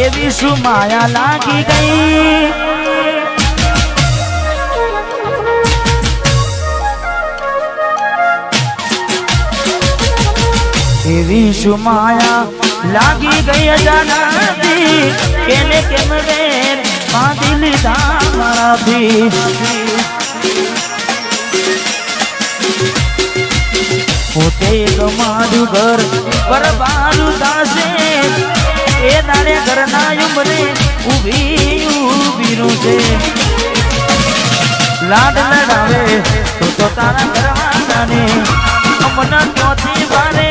એવી શું માયા લાગી ગઈ એવી શું માયા લાગી ગઈ અજાનતી કેને કેમ વેર બાંધી લીધા મારાથી પોતે તમારું ઘર પરબારું દાસે એ દાડે ઘરના ઉમરે ઊભી છે લાડ લડાવે તો તારા ઘરવાળાને અમના ચોથી વારે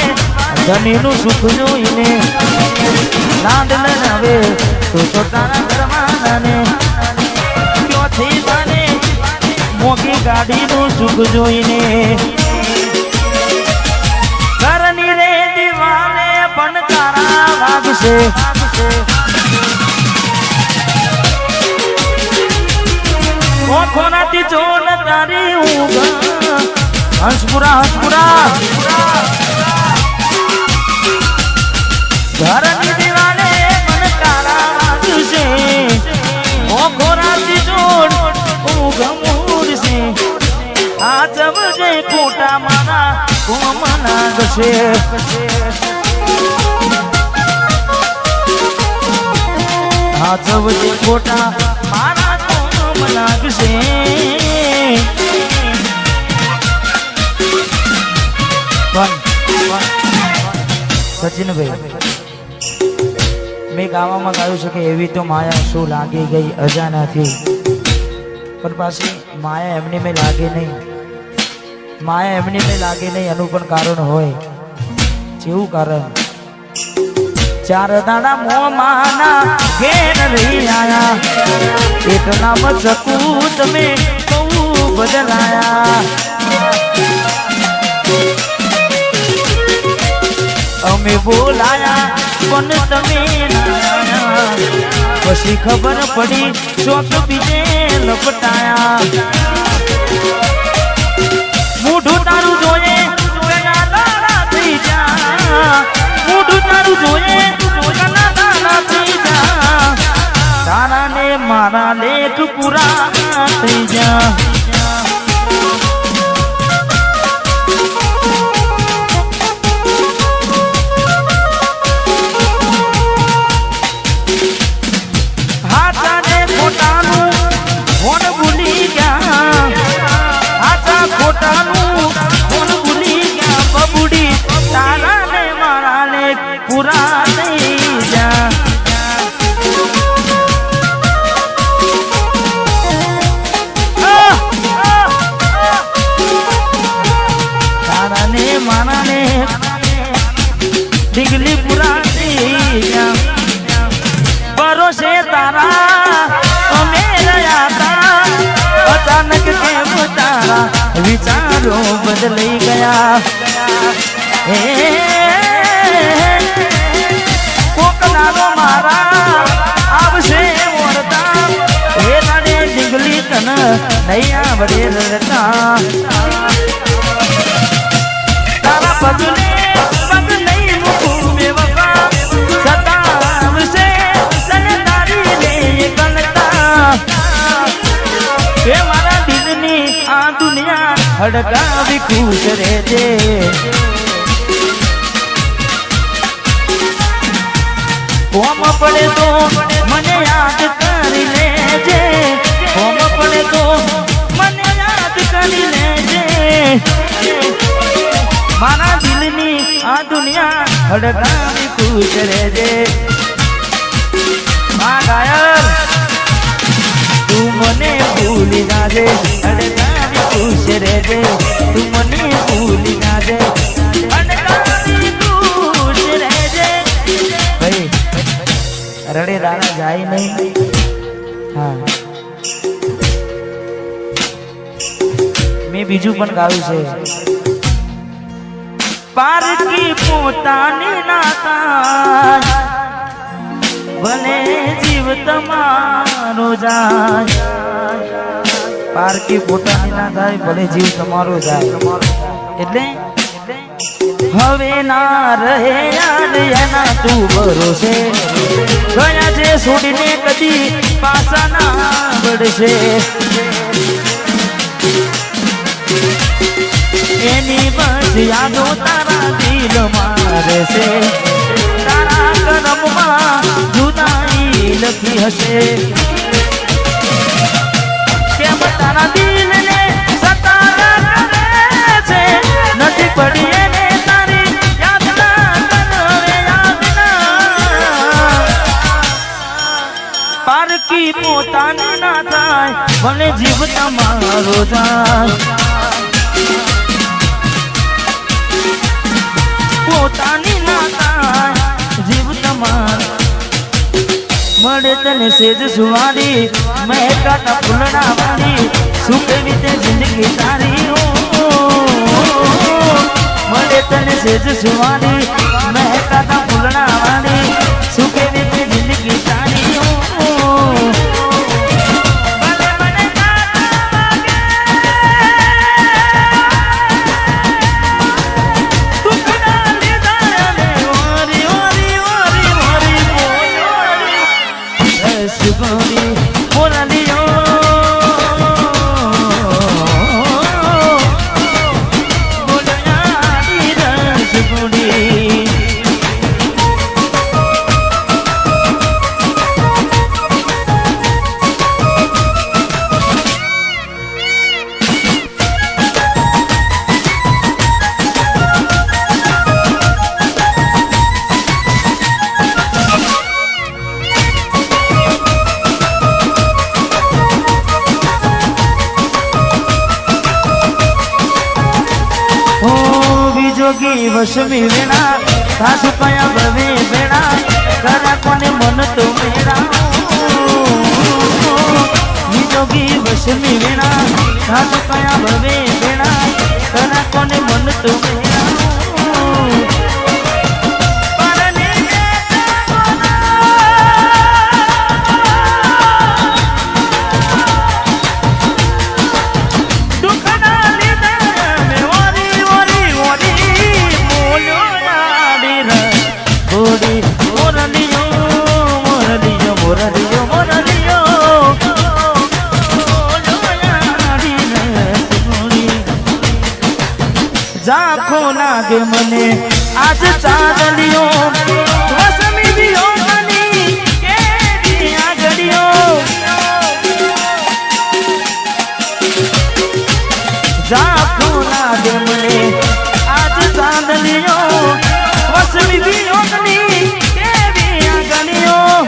ધનીનું સુખ જોઈને લાડ લડાવે તો તારા ઘરવાળાને ચોથી વારે મોટી ગાડીનું સુખ જોઈને ઘરની રે દીવાને પણ તારા વાગશે ઓખોનાથી જોન તારી ઊંઘ હંસપુરા ઘરની દીવાને પણ તારા વાગશે ઓખોનાથી જોન ઊંઘ મૂડશે આ જવજે ખોટા મારા કોમના ગશે આ જવજે ખોટા મારા કોમના ગશે સચિનભાઈ મેં ગાવામાં ગાયું છે કે એવી તો માયા શું લાગી ગઈ અજાનાથી પણ પાછી માયા એમની મેં લાગે નહીં માયા એમની મેં લાગે નહીં એનું પણ કારણ હોય જેવું કારણ ચાર દાડા મોમાના ઘેર રહી આયા એટલા મચકું તમે બહુ બદલાયા અમે બોલાયા પણ તમે પછી ખબર પડી ચોક બીજે લપટાયા મોઢું તારું જોઈએ દાડા થઈ જા મોઢું તારું જોઈએ દાડા થઈ જા તારા ને મારા લેખ પૂરા થઈ જા પૂરા થઈ જા તારા ને મારા ને ડીગલી પૂરા થઈ જા ભરોસે તારા અમે રહ્યા તા અચાનક કેમ તારા વિચારો બદલાઈ ગયા કોકનારો મારા આવશે ઓરતા એ નાડે ડીંગલી તન નહીં આવડે રડતા તારા પગલે પગ નહીં મૂકું બેવફા સતાવશે તને તારી લે ગલતા એ મારા દિલની આ દુનિયા હડકાવી ખુશ રહેજે કોમ પડે તો મને યાદ કરી લેજે કોમ પડે તો મને યાદ કરી લેજે મારા દિલની આ દુનિયા હડકાવી ખુશ રહેજે આ ગાયર તું મને ભૂલી નાજે હડકાવી ખુશ રહેજે તું મને ભૂલી નાજે હડકાવી ખુશ રહેજે ભાઈ રડે રાણા જાય નહીં હા મેં બીજું પણ ગાયું છે પારકી પોતાની નાતા ભલે જીવ તમારો જાય પારકી પોતાની ના થાય ભલે જીવ તમારો જાય એટલે હવે ના રહે યાદ એના તું ભરોસે ગયા છે છોડીને કદી પાછા ના વળશે એની બસ યાદો તારા દિલ મારે છે તારા કરમમાં જુદાઈ લખી હશે કેમ તારા દિલને સતારા કરે છે નથી પડી એને તારી યાદ ના પારકી પોતાની ના થાય ભલે જીવ તમારો જાય પોતાની ના થાય જીવ તમારો મળે તને સેજ સુવારી મહેકાતા ફૂલડા વાળી સુકેવી તે જિંદગી તારી મળે તને સેજ સુવારી મહેકાતા ફૂલડા વાળી સુકેવી તે જિંદગી તારી જોગી વસમી વેણા સાસુ કયા ભવે વેણા કરા કોને મન તો મેરા જોગી વસમી વેણા સાસુ કયા ભવે વેણા કરા કોને મન તો મેરા ઝાંખો લાગે મને આજ ચાંદલિયો વસમી દિયો મની કેવી આગળિયો ઝાંખો લાગે મને આજ ચાંદલિયો વસમી દિયો મની કેવી આગળિયો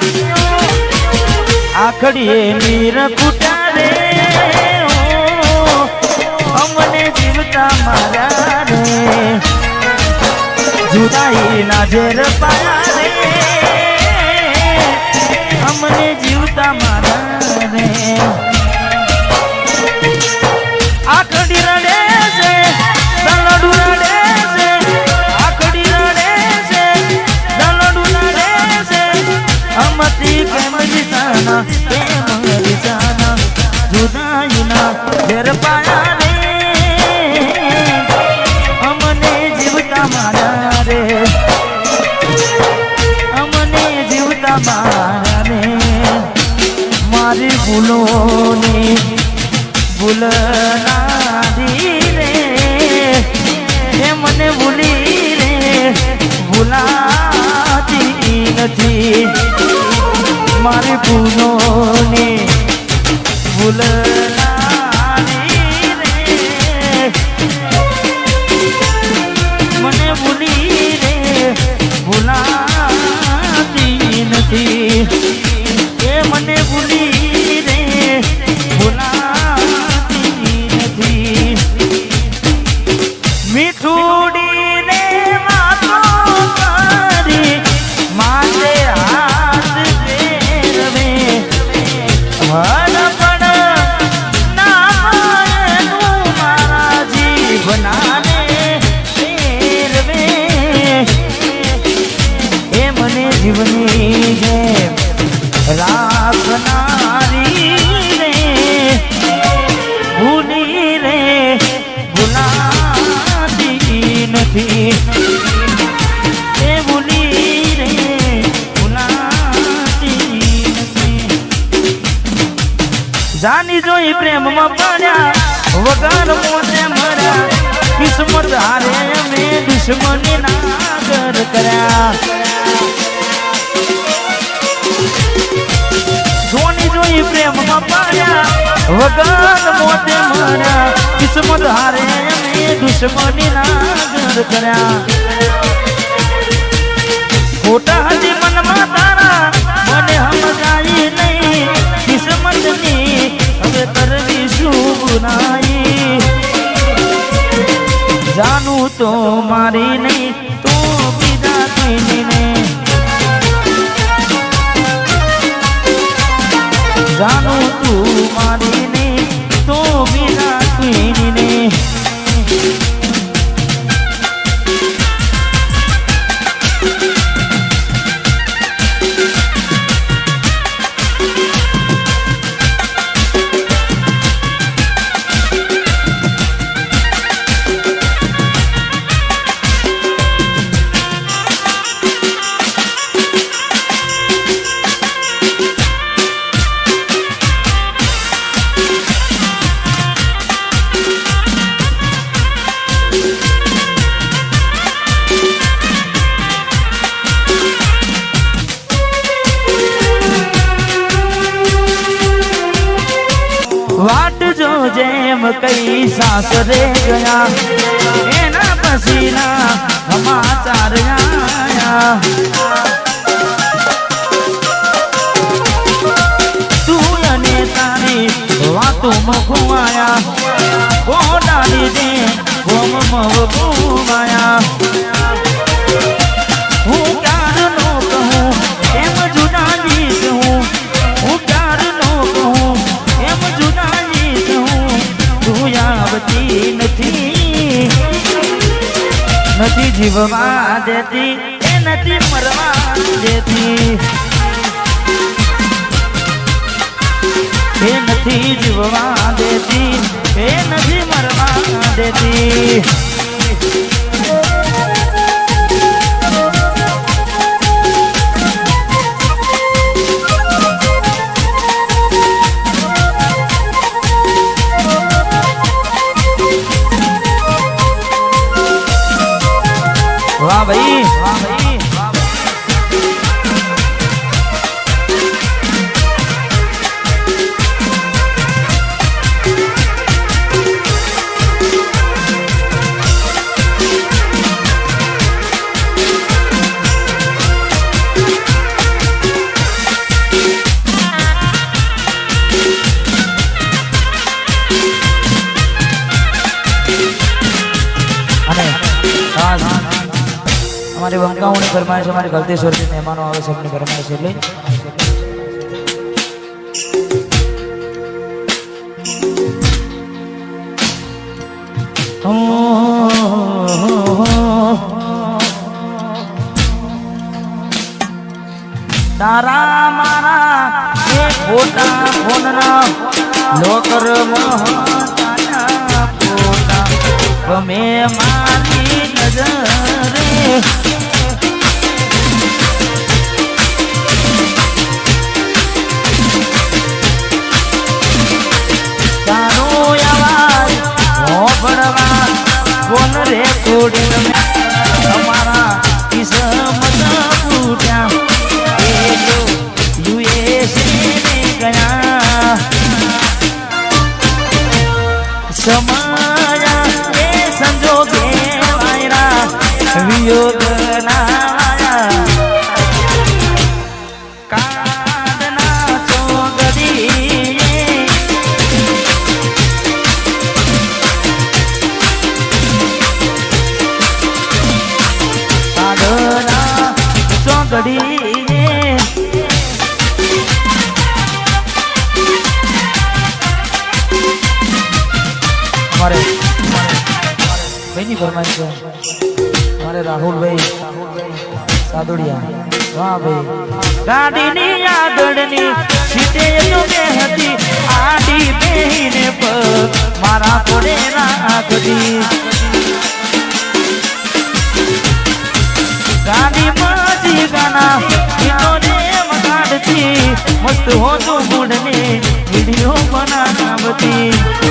આખડીએ નીર ફૂટાડે અમને જીવતા મારા રે જુદાઈ ના ઝેર પાયા રે અમને જીવતા મારા રે આખડી રડે છે દલડુ રડે છે આખડી રડે છે દલડુ રડે છે અમતી કેમ જીતાના કેમ જીતાના જુદાઈ ના ઝેર પાયા રે અમને જીવતા મારા રે અમને જીવતા મારા રે મારી ભૂલોની ભૂલ નારી રે એ મને ભૂલી રે ભૂલાતી નથી મારી ભૂલોની ભૂલ મને ભૂલી રે ભૂલાતી નથી એ મને ભૂલી રે ભૂલાતી નથી મીઠુડી ને વાતો કરી માથે હાથ ફેરવે જીવની જેમ રાખનારી રે ભૂલી રે ભૂલાતી પ્રેમમાં પડ્યા વગર મોતે મર્યા કિસ્મત હારે અમે દુશ્મની નાગર કર્યા જોની જોઈ પ્રેમમાં પડ્યા વગર મોતે મર્યા કિસ્મત હારે અમે દુશ્મની નાગર કર્યા ખોટા હજી મનમાં તારા મને સમજાય નહીં કિસ્મતની હવે કરવી શું ગુનાઈ જાનું તો મારી નહીં તો બીજા કોઈની નહીં જાનું તું મારી નહીં તો બીજા કોઈની નહીં वाट जो जेम कई सासरे गया एना पसीना समाचार आया तू अने तारी वातों में घुमाया वो डाली दे वो मव घुमाया हूँ प्यार नो कहूँ एम जुदा जीत हूँ हूँ प्यार नो कहूँ एम जुदा जीत हूँ तू आवती નથી નથી જીવવા દેતી એ નથી મરવા દેતી એ નથી જીવવા દેતી એ નથી મરવા દેતી वाह भाई वाह भाई हमारे वंकाओं ने फरमाइश हमारे गलतेश्वर के मेहमानों आवे सबने फरमाइश ले तारा मारा ये खोटा फोनना लोकर मोहताना फोटा गमे मारी नजरे बोल रे कोड़ी में हमारा किस्मत फूटा ये जो यूएसए में गया समाया ये संजोगे वायरा वियोग ना आया कादना चोगदी घड़ी हमारे भाई नहीं फरमाइश है हमारे राहुल भाई सादुड़िया वाह भाई गाड़ी नी आगड़नी सीटे जो बेहती आडी बेहीने पर मारा कोड़े राख दी गाड़ी माजी गाना इन्होंने मगाड़ थी मस्त हो तो मुड़ने वीडियो बनाना આવતી